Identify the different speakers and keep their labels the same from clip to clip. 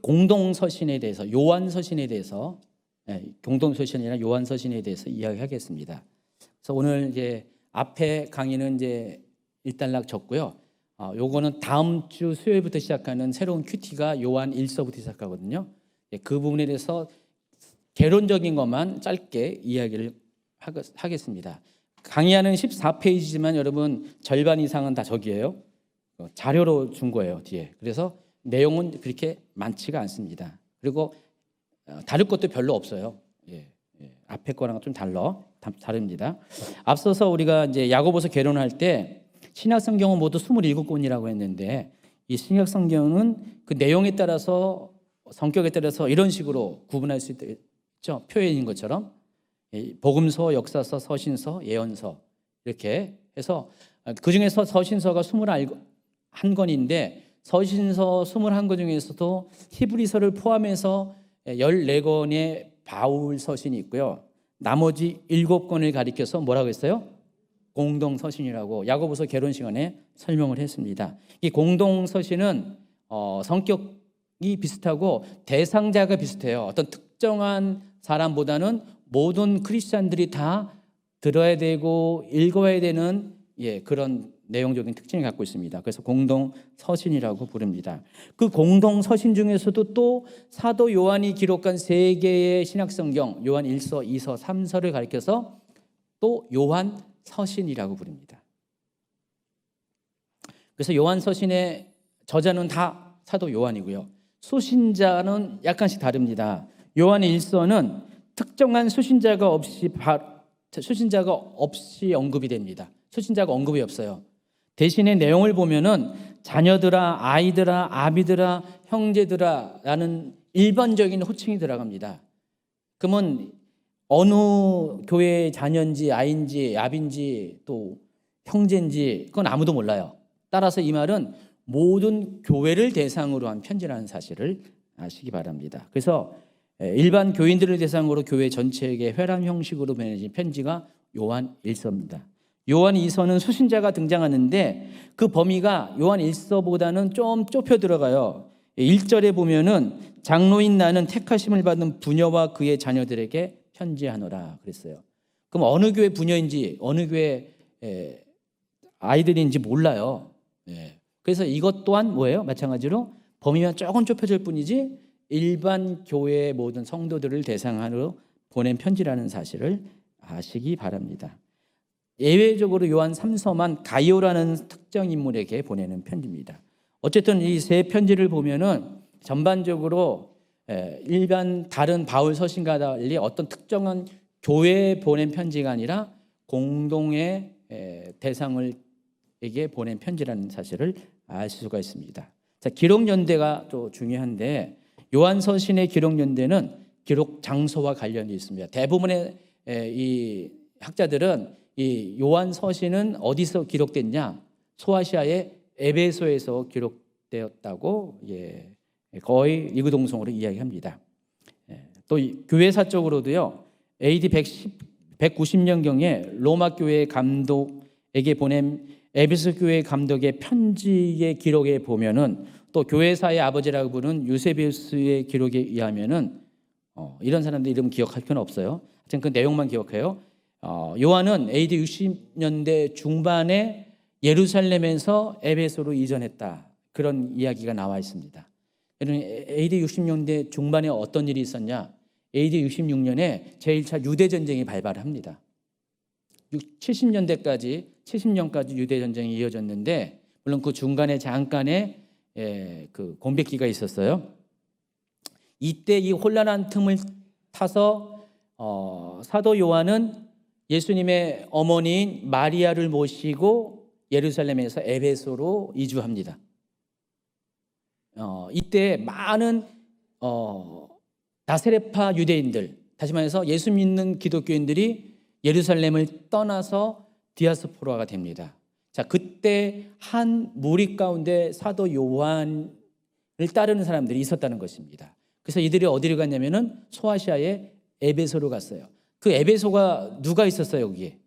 Speaker 1: 공동서신에 대해서, 요한서신에 대해서, 공동서신이나 요한서신에 대해서 이야기하겠습니다. 그래서 오늘 이제 앞에 강의는 이제 일단락 적고요. 요거는 다음 주 수요일부터 시작하는 새로운 큐티가 요한 1서부터 시작하거든요. 그 부분에 대해서 개론적인 것만 짧게 이야기를 하겠습니다. 강의하는 14페이지지만 여러분 절반 이상은 다 저기예요. 자료로 준 거예요, 뒤에. 그래서 내용은 그렇게 많지가 않습니다. 그리고 다를 것도 별로 없어요. 앞에 거랑 좀 다릅니다. 앞서서 우리가 이제 야고보서 개론할 때 신약 성경은 모두 27권이라고 했는데, 이 신약 성경은 그 내용에 따라서, 성격에 따라서 이런 식으로 구분할 수 있죠. 표현인 것처럼 복음서, 역사서, 서신서, 예언서 이렇게 해서 그 중에서 서신서가 21권인데 서신서 21권 중에서도 히브리서를 포함해서 14권의 바울 서신이 있고요. 나머지 7권을 가리켜서 뭐라고 했어요? 공동서신이라고 야고보서 개론 시간에 설명을 했습니다. 이 공동서신은 성격이 비슷하고 대상자가 비슷해요. 어떤 특정한 사람보다는 모든 크리스찬들이 다 들어야 되고 읽어야 되는 그런 내용적인 특징을 갖고 있습니다. 그래서 공동서신이라고 부릅니다. 그 공동서신 중에서도 또 사도 요한이 기록한 3개의 신약성경, 요한 1서, 2서, 3서를 가리켜서 또 요한서신이라고 부릅니다. 그래서 요한서신의 저자는 다 사도 요한이고요. 수신자는 약간씩 다릅니다. 요한 1서는 특정한 수신자가 없이 언급이 됩니다. 수신자가 언급이 없어요. 대신에 내용을 보면은 자녀들아, 아이들아, 아비들아, 형제들아 라는 일반적인 호칭이 들어갑니다. 그러면 어느 교회의 자녀인지 아이인지 아비인지 또 형제인지 그건 아무도 몰라요. 따라서 이 말은 모든 교회를 대상으로 한 편지라는 사실을 아시기 바랍니다. 그래서 일반 교인들을 대상으로 교회 전체에게 회람 형식으로 보내진 편지가 요한 1서입니다. 요한 2서는 수신자가 등장하는데 그 범위가 요한 1서보다는 좀 좁혀 들어가요. 1절에 보면은 장로인 나는 택하심을 받은 부녀와 그의 자녀들에게 편지하노라 그랬어요. 그럼 어느 교회 부녀인지 어느 교회 아이들인지 몰라요. 그래서 이것 또한 뭐예요? 마찬가지로 범위가 조금 좁혀질 뿐이지 일반 교회의 모든 성도들을 대상으로 보낸 편지라는 사실을 아시기 바랍니다. 예외적으로 요한 3서만 가이오라는 특정 인물에게 보내는 편지입니다. 어쨌든 이 세 편지를 보면은 전반적으로 일반 다른 바울 서신과 달리 어떤 특정한 교회에 보낸 편지가 아니라 공동의 대상을에게 보낸 편지라는 사실을 알 수가 있습니다. 자, 기록 연대가 또 중요한데 요한 서신의 기록 연대는 기록 장소와 관련이 있습니다. 대부분의 이 학자들은 이 요한 서신은 어디서 기록됐냐? 소아시아의 에베소에서 기록되었다고 거의 이구동성으로 이야기합니다. 또 교회사적으로도요. AD 190년경에 로마 교회 감독에게 보낸 에베소 교회 감독의 편지의 기록에 보면은 또 교회사의 아버지라고 부르는 유세비우스의 기록에 의하면은 이런 사람들 이름 기억할 필요는 없어요. 하여튼 그 내용만 기억해요. 요한은 AD 60년대 중반에 예루살렘에서 에베소로 이전했다. 그런 이야기가 나와 있습니다. AD 60년대 중반에 어떤 일이 있었냐? AD 66년에 제1차 유대전쟁이 발발합니다. 70년까지 유대전쟁이 이어졌는데 물론 그 중간에 잠깐의 그 공백기가 있었어요. 이때 이 혼란한 틈을 타서 사도 요한은 예수님의 어머니인 마리아를 모시고 예루살렘에서 에베소로 이주합니다. 이때 많은 나세레파 유대인들, 다시 말해서 예수 믿는 기독교인들이 예루살렘을 떠나서 디아스포라가 됩니다. 자, 그때 한 무리 가운데 사도 요한을 따르는 사람들이 있었다는 것입니다. 그래서 이들이 어디로 갔냐면은 소아시아의 에베소로 갔어요. 그 에베소가 누가 있었어요, 여기에?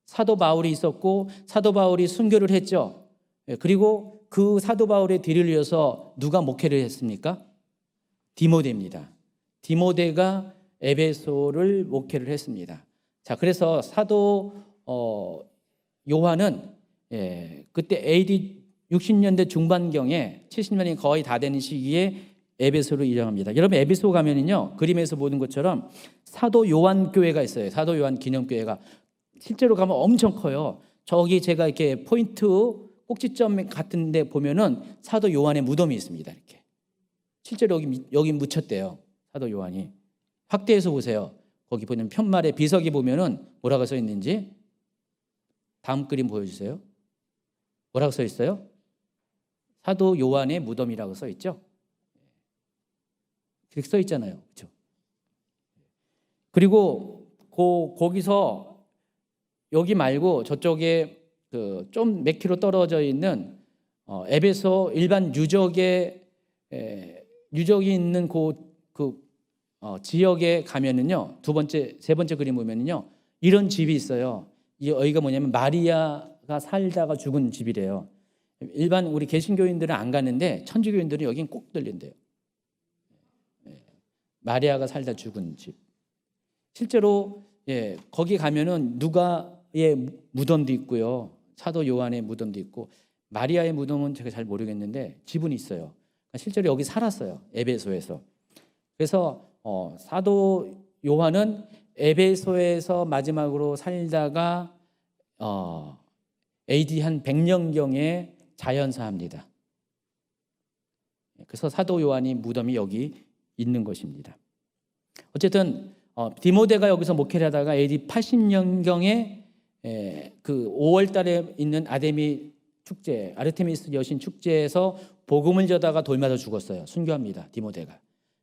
Speaker 1: 사도 바울이 있었고 사도 바울이 순교를 했죠. 그리고 그 사도 바울의 뒤를 이어서 누가 목회를 했습니까? 디모데입니다. 디모데가 에베소를 목회를 했습니다. 자, 그래서 사도 요한은 그때 AD 60년대 중반경에 70년이 거의 다 되는 시기에 에베소로 이정합니다. 여러분 에베소 가면은요 그림에서 보는 것처럼 사도 요한 교회가 있어요. 사도 요한 기념교회가 실제로 가면 엄청 커요. 저기 제가 이렇게 포인트 꼭지점 같은데 보면은 사도 요한의 무덤이 있습니다. 이렇게 실제로 여기 묻혔대요. 사도 요한이 확대해서 보세요. 거기 보면 편말에 비석이 보면은 뭐라고 써 있는지 다음 그림 보여주세요. 뭐라고 써 있어요? 사도 요한의 무덤이라고 써 있죠. 그렇게 써 있잖아요. 그렇죠? 그리고 거기서 여기 말고 저쪽에 좀 몇 킬로 떨어져 있는 에베소 일반 유적이 있는 지역에 가면은요 세 번째 그림 보면은요 이런 집이 있어요. 여기가 뭐냐면 마리아가 살다가 죽은 집이래요. 일반 우리 개신교인들은 안 가는데 천주교인들은 여긴 꼭 들린대요. 마리아가 살다 죽은 집. 실제로 거기 가면은 누가의 무덤도 있고요, 사도 요한의 무덤도 있고, 마리아의 무덤은 제가 잘 모르겠는데 집은 있어요. 실제로 여기 살았어요, 에베소에서. 그래서 사도 요한은 에베소에서 마지막으로 살다가 AD 한 100년경에 자연사합니다. 그래서 사도 요한이 무덤이 여기 있는 것입니다. 어쨌든 디모데가 여기서 목회를 하다가 AD 80년경에 그 5월 달에 있는 아르테미스 여신 축제에서 복음을 전하다가 돌 맞아 죽었어요. 순교합니다, 디모데가.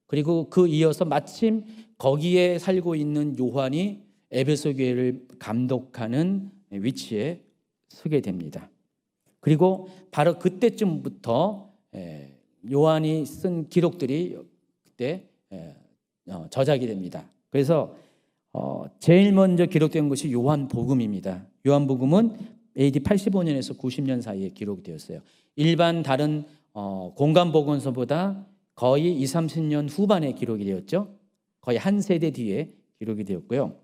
Speaker 1: 그리고 그 이어서 마침 거기에 살고 있는 요한이 에베소 교회를 감독하는 위치에 서게 됩니다. 그리고 바로 그때쯤부터 요한이 쓴 기록들이 그때 저작이 됩니다. 그래서 제일 먼저 기록된 것이 요한복음입니다. 요한복음은 AD 85년에서 90년 사이에 기록되었어요. 일반 다른 공간복음서보다 거의 20, 30년 후반에 기록이 되었죠. 거의 한 세대 뒤에 기록이 되었고요.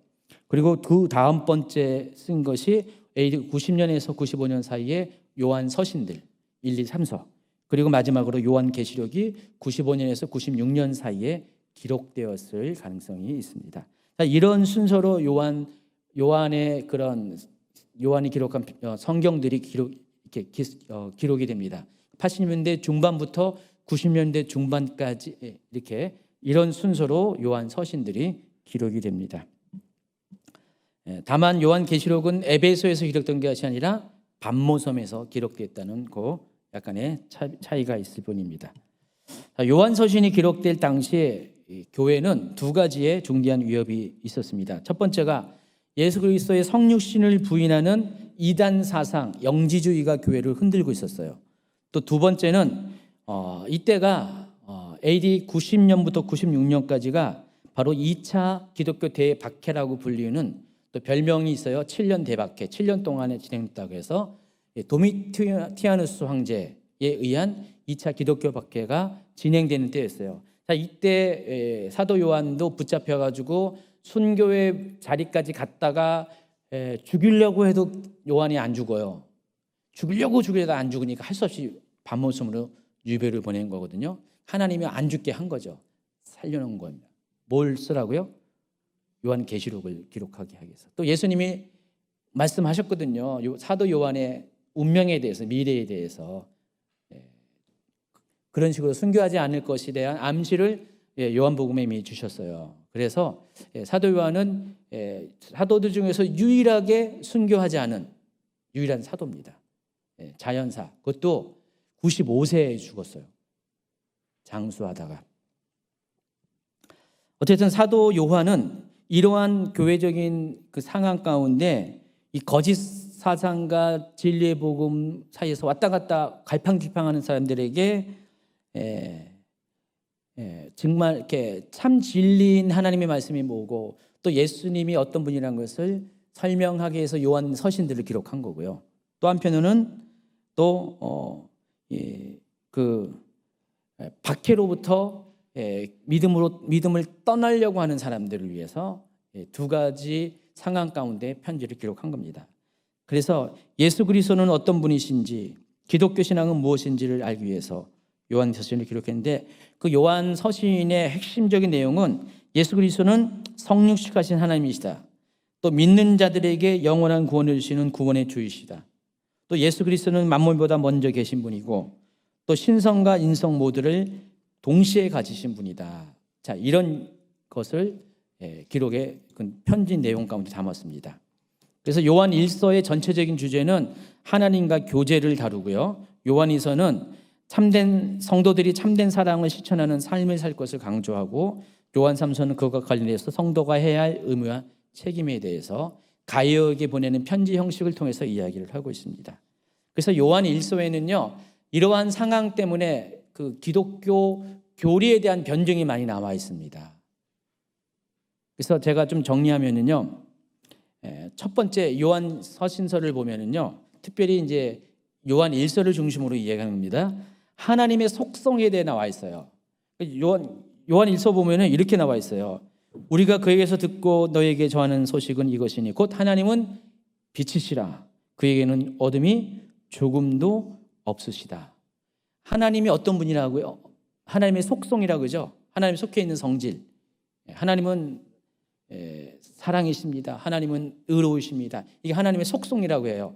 Speaker 1: 그리고 그 다음 번째 쓴 것이 AD 90년에서 95년 사이에 요한 서신들 1, 2, 3서, 그리고 마지막으로 요한계시록이 95년에서 96년 사이에 기록되었을 가능성이 있습니다. 이런 순서로 요한이 기록한 성경들이 기록이 됩니다. 80년대 중반부터 90년대 중반까지 이런 순서로 요한 서신들이 기록이 됩니다. 다만 요한계시록은 에베소에서 기록된 것이 아니라 반모섬에서 기록됐다는 약간의 차이가 있을 뿐입니다. 요한 서신이 기록될 당시에 교회는 두 가지의 중대한 위협이 있었습니다. 첫 번째가 예수 그리스도의 성육신을 부인하는 이단 사상, 영지주의가 교회를 흔들고 있었어요. 또 두 번째는 이때가 AD 90년부터 96년까지가 바로 2차 기독교 대박해라고 불리는 또 별명이 있어요. 7년 대박해, 7년 동안에 진행됐다고 해서 도미티아누스 황제에 의한 2차 기독교 박해가 진행되는 때였어요. 이때 사도 요한도 붙잡혀가지고 순교의 자리까지 갔다가 죽이려고 해도 요한이 안 죽어요. 죽이려고 안 죽으니까 할 수 없이 반모섬으로 유배를 보낸 거거든요. 하나님이 안 죽게 한 거죠. 살려놓은 겁니다. 뭘 쓰라고요? 요한계시록을 기록하게 하기 위해서. 또 예수님이 말씀하셨거든요. 사도 요한의 운명에 대해서, 미래에 대해서 그런 식으로 순교하지 않을 것에 대한 암시를 요한복음에 이미 주셨어요. 그래서 사도 요한은 사도들 중에서 유일하게 순교하지 않은 유일한 사도입니다. 자연사. 그것도 95세에 죽었어요. 장수하다가. 어쨌든 사도 요한은 이러한 교회적인 그 상황 가운데 이 거짓 사상과 진리의 복음 사이에서 왔다 갔다 갈팡질팡하는 사람들에게 정말 이렇게 참 진리인 하나님의 말씀이 뭐고 또 예수님이 어떤 분이라는 것을 설명하기 위해서 요한 서신들을 기록한 거고요. 또 한편으로는 또 그 박해로부터 믿음을 떠나려고 하는 사람들을 위해서 두 가지 상황 가운데 편지를 기록한 겁니다. 그래서 예수 그리스도는 어떤 분이신지, 기독교 신앙은 무엇인지를 알기 위해서 요한 서신을 기록했는데, 그 요한 서신의 핵심적인 내용은 예수 그리스도는 성육식하신 하나님이시다. 또 믿는 자들에게 영원한 구원을 주시는 구원의 주이시다. 또 예수 그리스도는 만물보다 먼저 계신 분이고 또 신성과 인성 모두를 동시에 가지신 분이다. 자, 이런 것을 기록의 편지 내용 가운데 담았습니다. 그래서 요한 1서의 전체적인 주제는 하나님과 교제를 다루고요. 요한 2서는 참된 성도들이 참된 사랑을 실천하는 삶을 살 것을 강조하고, 요한 3서는 그것과 관련해서 성도가 해야 할 의무와 책임에 대해서 가이어에게 보내는 편지 형식을 통해서 이야기를 하고 있습니다. 그래서 요한 1서에는요, 이러한 상황 때문에 그 기독교 교리에 대한 변증이 많이 나와 있습니다. 그래서 제가 좀 정리하면은요, 첫 번째 요한 서신서를 보면은요, 특별히 이제 요한 1서를 중심으로 이야기합니다. 하나님의 속성에 대해 나와 있어요. 요한 1서 보면은 이렇게 나와 있어요. 우리가 그에게서 듣고 너에게 전하는 소식은 이것이니 곧 하나님은 빛이시라. 그에게는 어둠이 조금도 없으시다. 하나님이 어떤 분이라고요? 하나님의 속성이라고 그러죠. 하나님 속해 있는 성질. 하나님은 사랑이십니다. 하나님은 의로우십니다. 이게 하나님의 속성이라고 해요.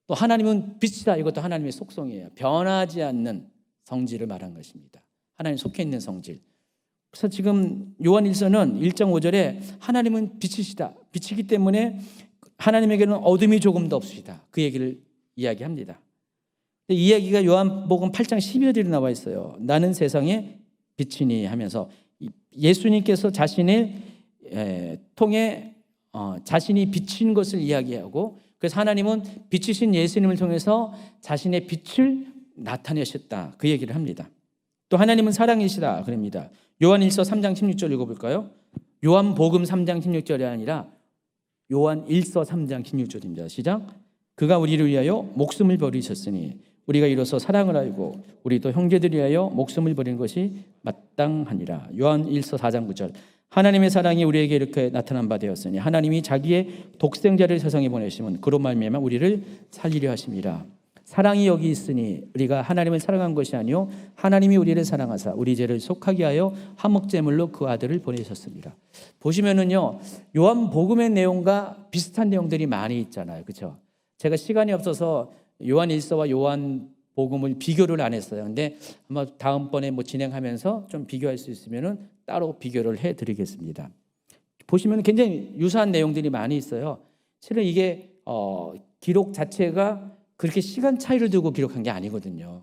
Speaker 1: 또 하나님은 빛이다. 이것도 하나님의 속성이에요. 변하지 않는 성질을 말한 것입니다. 하나님 속해 있는 성질. 그래서 지금 요한 1서는 1장 5절에 하나님은 빛이시다. 빛이기 때문에 하나님에게는 어둠이 조금도 없으시다. 그 얘기를 이야기합니다. 이 이야기가 요한복음 8장 12절에 나와 있어요. 나는 세상의 빛이니 하면서 예수님께서 자신을 통해 자신이 빛인 것을 이야기하고, 그래서 하나님은 빛이신 예수님을 통해서 자신의 빛을 나타내셨다. 그 얘기를 합니다. 또 하나님은 사랑이시다 그럽니다. 요한 1서 3장 16절 읽어볼까요? 요한복음 3장 16절이 아니라 요한 1서 3장 16절입니다. 시작. 그가 우리를 위하여 목숨을 버리셨으니 우리가 이로써 사랑을 알고 우리도 형제들을 위하여 목숨을 버리는 것이 마땅하니라. 요한 1서 4장 9절. 하나님의 사랑이 우리에게 이렇게 나타난 바 되었으니 하나님이 자기의 독생자를 세상에 보내시면 그로 말미암아 우리를 살리려 하심이라. 사랑이 여기 있으니 우리가 하나님을 사랑한 것이 아니요 하나님이 우리를 사랑하사 우리 죄를 속하게 하여 화목제물로 그 아들을 보내셨습니다. 보시면은요, 요한복음의 내용과 비슷한 내용들이 많이 있잖아요. 그렇죠? 제가 시간이 없어서 요한 1서와 요한복음을 비교를 안 했어요. 근데 아마 다음번에 진행하면서 좀 비교할 수 있으면은 따로 비교를 해 드리겠습니다. 보시면 굉장히 유사한 내용들이 많이 있어요. 실은 이게 기록 자체가 그렇게 시간 차이를 두고 기록한 게 아니거든요.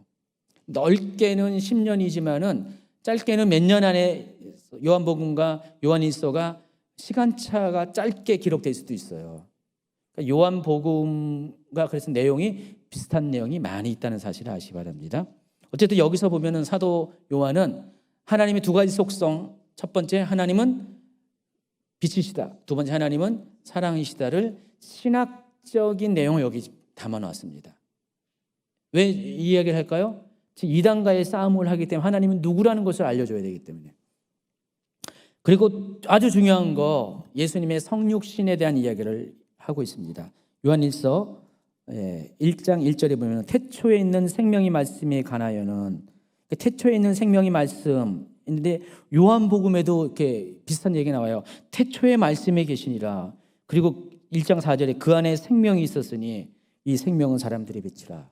Speaker 1: 넓게는 10년이지만은 짧게는 몇 년 안에 요한복음과 요한 1서가 시간차가 짧게 기록될 수도 있어요. 그러니까 요한복음과 그래서 내용이 비슷한 내용이 많이 있다는 사실을 아시기 바랍니다. 어쨌든 여기서 보면은 사도 요한은 하나님의 두 가지 속성, 첫 번째 하나님은 빛이시다, 두 번째 하나님은 사랑이시다를 신학적인 내용을 여기 담아놨습니다. 왜 이 이야기를 할까요? 이단과의 싸움을 하기 때문에 하나님은 누구라는 것을 알려줘야 되기 때문에. 그리고 아주 중요한 거, 예수님의 성육신에 대한 이야기를 하고 있습니다. 요한 1서 1장 1절에 보면 태초에 있는 생명이 말씀에 관하여는, 태초에 있는 생명이 말씀인데 요한복음에도 이렇게 비슷한 얘기 나와요. 태초에 말씀에 계시니라. 그리고 1장 4절에 그 안에 생명이 있었으니 이 생명은 사람들의 빛이라.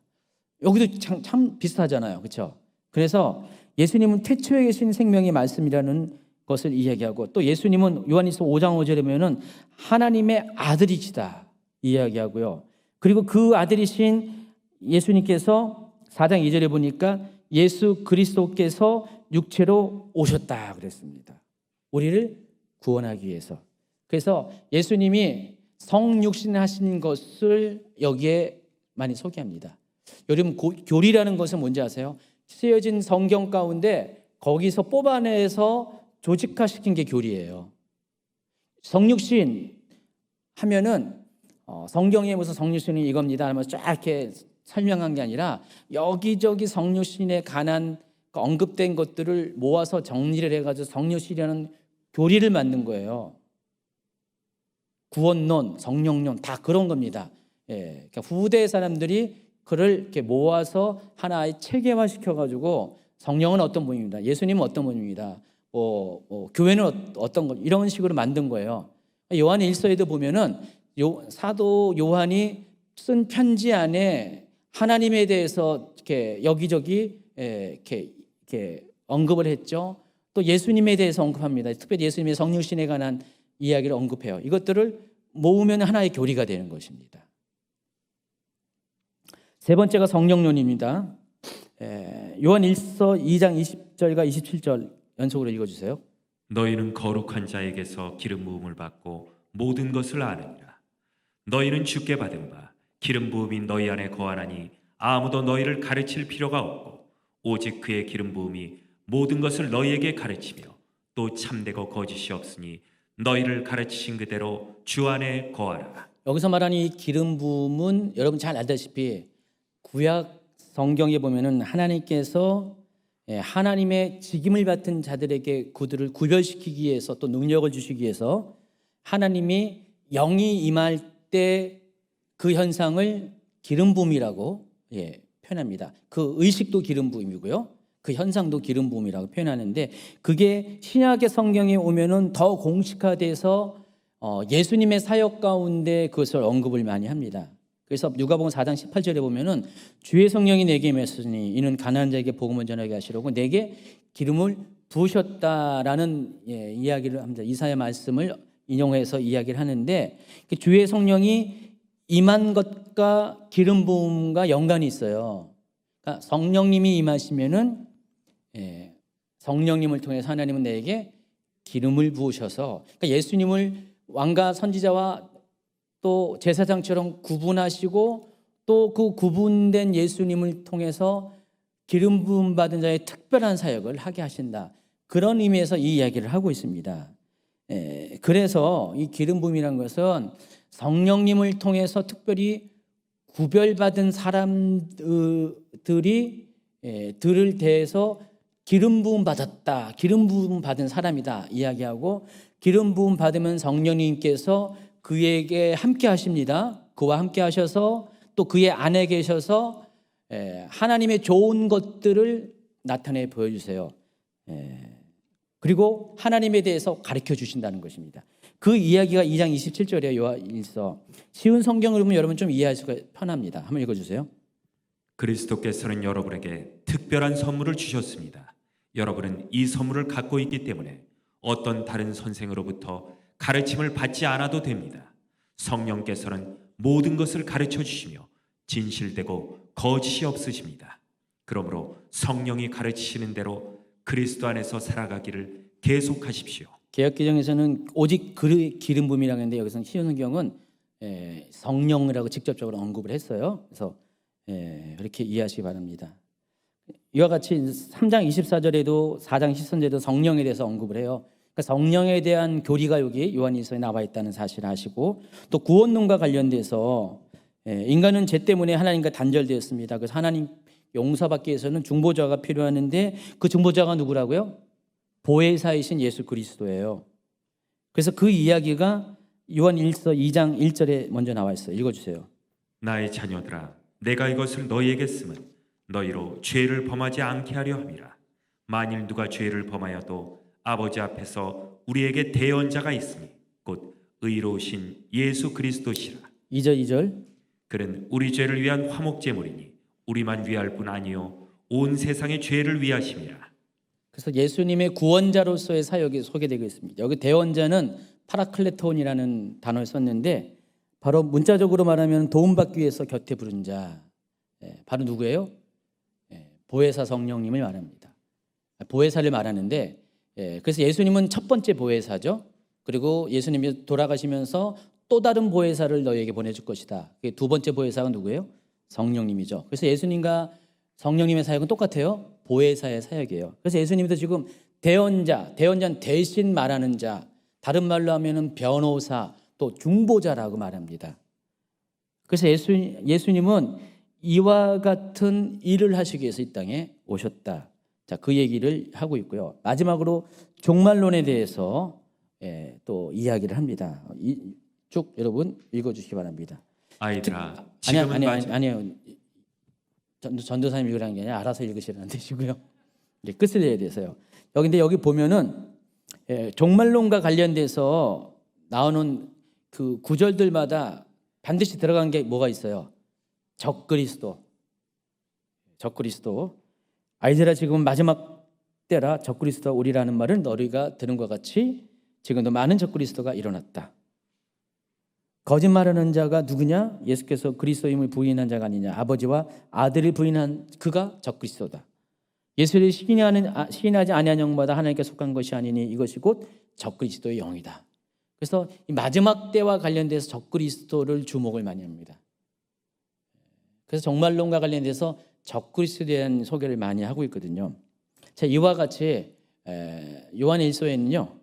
Speaker 1: 여기도 참 비슷하잖아요. 그렇죠? 그래서 예수님은 태초에 계신 생명이 말씀이라는 것을 이야기하고, 또 예수님은 요한일서 5장 5절에 보면은 하나님의 아들이시다 이야기하고요. 그리고 그 아들이신 예수님께서 4장 2절에 보니까 예수 그리스도께서 육체로 오셨다 그랬습니다. 우리를 구원하기 위해서. 그래서 예수님이 성육신하신 것을 여기에 많이 소개합니다. 여러분, 교리라는 것은 뭔지 아세요? 쓰여진 성경 가운데 거기서 뽑아내서 조직화시킨 게 교리예요. 성육신 하면은 성경에 무슨 성육신이 이겁니다 하면서 쫙 이렇게 설명한 게 아니라 여기저기 성육신에 관한 언급된 것들을 모아서 정리를 해가지고 성령실이라는 교리를 만든 거예요. 구원론, 성령론 다 그런 겁니다. 그러니까 후대 사람들이 그를 이렇게 모아서 하나의 체계화 시켜가지고 성령은 어떤 분입니다. 예수님은 어떤 분입니다. 교회는 어떤 것 이런 식으로 만든 거예요. 요한 1서에도 보면은 사도 요한이 쓴 편지 안에 하나님에 대해서 이렇게 여기저기 이렇게 언급을 했죠. 또 예수님에 대해서 언급합니다. 특별히 예수님의 성령신에 관한 이야기를 언급해요. 이것들을 모으면 하나의 교리가 되는 것입니다. 세 번째가 성령론입니다. 요한 1서 2장 20절과 27절 연속으로 읽어주세요.
Speaker 2: 너희는 거룩한 자에게서 기름 부음을 받고 모든 것을 아느니라. 너희는 주께 받은 바 기름 부음이 너희 안에 거하나니 아무도 너희를 가르칠 필요가 없고 오직 그의 기름 부음이 모든 것을 너희에게 가르치며 또 참되고 거짓이 없으니 너희를 가르치신 그대로 주 안에 거하라.
Speaker 1: 여기서 말하는 이 기름 부음은 여러분 잘 알다시피 구약 성경에 보면은 하나님께서 하나님의 직임을 받은 자들에게 그들을 구별시키기 위해서 또 능력을 주시기 위해서 하나님이 영이 임할 때 그 현상을 기름 부음이라고 표현합니다. 그 의식도 기름 부음이고요. 그 현상도 기름 부음이라고 표현하는데 그게 신약의 성경에 오면은 더 공식화돼서 예수님의 사역 가운데 그것을 언급을 많이 합니다. 그래서 누가복음 4장 18절에 보면은 주의 성령이 내게 임했으니 이는 가난한 자에게 복음을 전하게 하시려고 내게 기름을 부으셨다라는 이야기를 합니다. 이사야 말씀을 인용해서 이야기를 하는데 주의 성령이 임한 것과 기름 부음과 연관이 있어요. 그러니까 성령님이 임하시면은 성령님을 통해서 하나님은 내게 기름을 부으셔서 그러니까 예수님을 왕과 선지자와 또 제사장처럼 구분하시고 또 그 구분된 예수님을 통해서 기름 부음 받은 자의 특별한 사역을 하게 하신다. 그런 의미에서 이 이야기를 하고 있습니다. 그래서 이 기름 부음이라는 것은 성령님을 통해서 특별히 구별받은 사람들이 들을 대해서 기름 부음 받았다. 기름 부음 받은 사람이다. 이야기하고 기름 부음 받으면 성령님께서 그에게 함께 하십니다. 그와 함께 하셔서 또 그의 안에 계셔서 하나님의 좋은 것들을 나타내 보여주세요. 그리고 하나님에 대해서 가르쳐 주신다는 것입니다. 그 이야기가 2장 27절에 요한일서 쉬운 성경을 보면 여러분 좀 이해하기가 편합니다. 한번 읽어주세요.
Speaker 2: 그리스도께서는 여러분에게 특별한 선물을 주셨습니다. 여러분은 이 선물을 갖고 있기 때문에 어떤 다른 선생으로부터 가르침을 받지 않아도 됩니다. 성령께서는 모든 것을 가르쳐 주시며 진실되고 거짓이 없으십니다. 그러므로 성령이 가르치시는 대로 그리스도 안에서 살아가기를 계속하십시오.
Speaker 1: 개역개정에서는 오직 기름 부음이라고 했는데 여기서는 시온성경은 성령이라고 직접적으로 언급을 했어요. 그래서 그렇게 이해하시기 바랍니다. 이와 같이 3장 24절에도 4장 13절에도 성령에 대해서 언급을 해요. 그러니까 성령에 대한 교리가 여기 요한일서에 나와 있다는 사실을 아시고 또 구원론과 관련돼서 인간은 죄 때문에 하나님과 단절되었습니다. 그래서 하나님 용서받기 위해서는 중보자가 필요하는데 그 중보자가 누구라고요? 보혜사이신 예수 그리스도예요. 그래서 그 이야기가 요한 1서 2장 1절에 먼저 나와 있어요. 읽어주세요.
Speaker 2: 나의 자녀들아, 내가 이것을 너희에게 쓰면 너희로 죄를 범하지 않게 하려 함이라. 만일 누가 죄를 범하여도 아버지 앞에서 우리에게 대언자가 있으니 곧 의로우신 예수 그리스도시라.
Speaker 1: 2절
Speaker 2: 그는 우리 죄를 위한 화목제물이니 우리만 위할 뿐 아니요 온 세상의 죄를 위하심이라.
Speaker 1: 그래서 예수님의 구원자로서의 사역이 소개되고 있습니다. 여기 대언자는 파라클레톤이라는 단어를 썼는데 바로 문자적으로 말하면 도움받기 위해서 곁에 부른 자. 바로 누구예요? 보혜사 성령님을 말합니다. 보혜사를 말하는데 그래서 예수님은 첫 번째 보혜사죠. 그리고 예수님이 돌아가시면서 또 다른 보혜사를 너희에게 보내줄 것이다. 두 번째 보혜사가 누구예요? 성령님이죠. 그래서 예수님과 성령님의 사역은 똑같아요. 보혜사의 사역이에요. 그래서 예수님도 지금 대언자는 대신 말하는 자, 다른 말로 하면은 변호사, 또 중보자라고 말합니다. 그래서 예수님은 이와 같은 일을 하시기 위해서 이 땅에 오셨다. 자, 그 얘기를 하고 있고요. 마지막으로 종말론에 대해서 또 이야기를 합니다. 쭉 여러분 읽어주시기 바랍니다.
Speaker 2: 아이들아, 지금은
Speaker 1: 아니요. 전도사님 읽으라는 게 아니라 알아서 읽으시라는 뜻이고요. 이제 끝을 내야 돼서요. 여기 보면은 종말론과 관련돼서 나오는 그 구절들마다 반드시 들어간 게 뭐가 있어요? 적그리스도. 아이들아, 지금 마지막 때라 적그리스도가 오리라는 말은 너희가 들은 것 같이 지금도 많은 적그리스도가 일어났다. 거짓말하는 자가 누구냐? 예수께서 그리스도임을 부인한 자가 아니냐? 아버지와 아들을 부인한 그가 적그리스도다. 예수를 시인하지 아니한 영마다 하나님께 속한 것이 아니니 이것이 곧 적그리스도의 영이다. 그래서 이 마지막 때와 관련돼서 적그리스도를 주목을 많이 합니다. 그래서 종말론과 관련돼서 적그리스도에 대한 소개를 많이 하고 있거든요. 자, 이와 같이 요한일서에는요,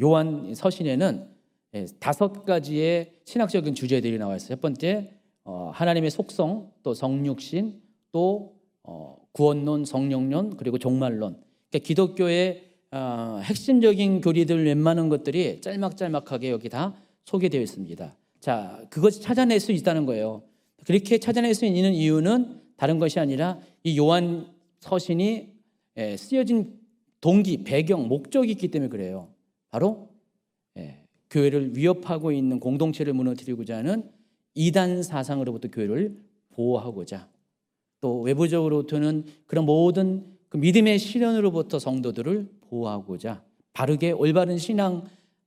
Speaker 1: 요한 서신에는 5가지의 신학적인 주제들이 나와 있어요. 첫 번째, 하나님의 속성, 또 성육신, 또 구원론, 성령론, 그리고 종말론. 그러니까 기독교의 핵심적인 교리들 웬만한 것들이 짤막짤막하게 여기 다 소개되어 있습니다. 자, 그것이 찾아낼 수 있다는 거예요. 그렇게 찾아낼 수 있는 이유는 다른 것이 아니라 이 요한 서신이 쓰여진 동기, 배경, 목적이 있기 때문에 그래요. 바로 교회를 위협하고 있는 공동체를 무너뜨리고자 하는 이단 사상으로부터 교회를 보호하고자, 또 외부적으로부터는 그런 모든 그 믿음의 실현으로부터 성도들을 보호하고자, 바르게 올바른 신앙,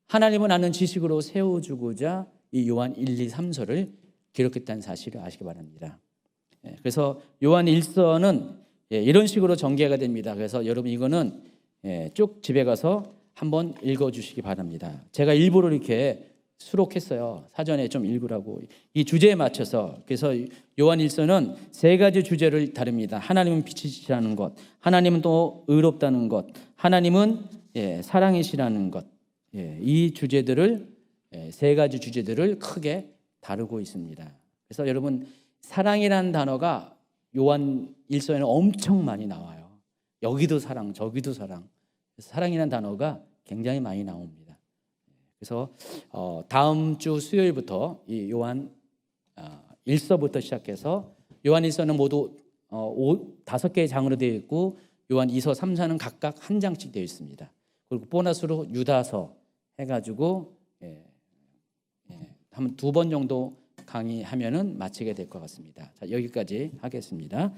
Speaker 1: 하나님을 아는 지식으로 세워주고자 이 요한 1, 2, 3서를 기록했다는 사실을 아시기 바랍니다. 그래서 요한 1서는 이런 식으로 전개가 됩니다. 그래서 여러분 이거는 쭉 집에 가서 한번 읽어주시기 바랍니다. 제가 일부러 이렇게 수록했어요. 사전에 좀 읽으라고. 이 주제에 맞춰서. 그래서 요한 1서는 3가지 주제를 다룹니다. 하나님은 빛이시라는 것, 하나님은 또 의롭다는 것, 하나님은 사랑이시라는 것. 이 주제들을 3가지 주제들을 크게 다루고 있습니다. 그래서 여러분 사랑이라는 단어가 요한 1서에는 엄청 많이 나와요. 여기도 사랑, 저기도 사랑. 그래서 사랑이라는 단어가 굉장히 많이 나옵니다. 그래서 다음 주 수요일부터 이 요한 1서부터 시작해서 요한 1서는 모두 5개의 장으로 되어 있고 요한 2서, 3서는 각각 한 장씩 되어 있습니다. 그리고 보너스로 유다서 해가지고 한 2번 정도 강의하면은 마치게 될 것 같습니다. 자, 여기까지 하겠습니다.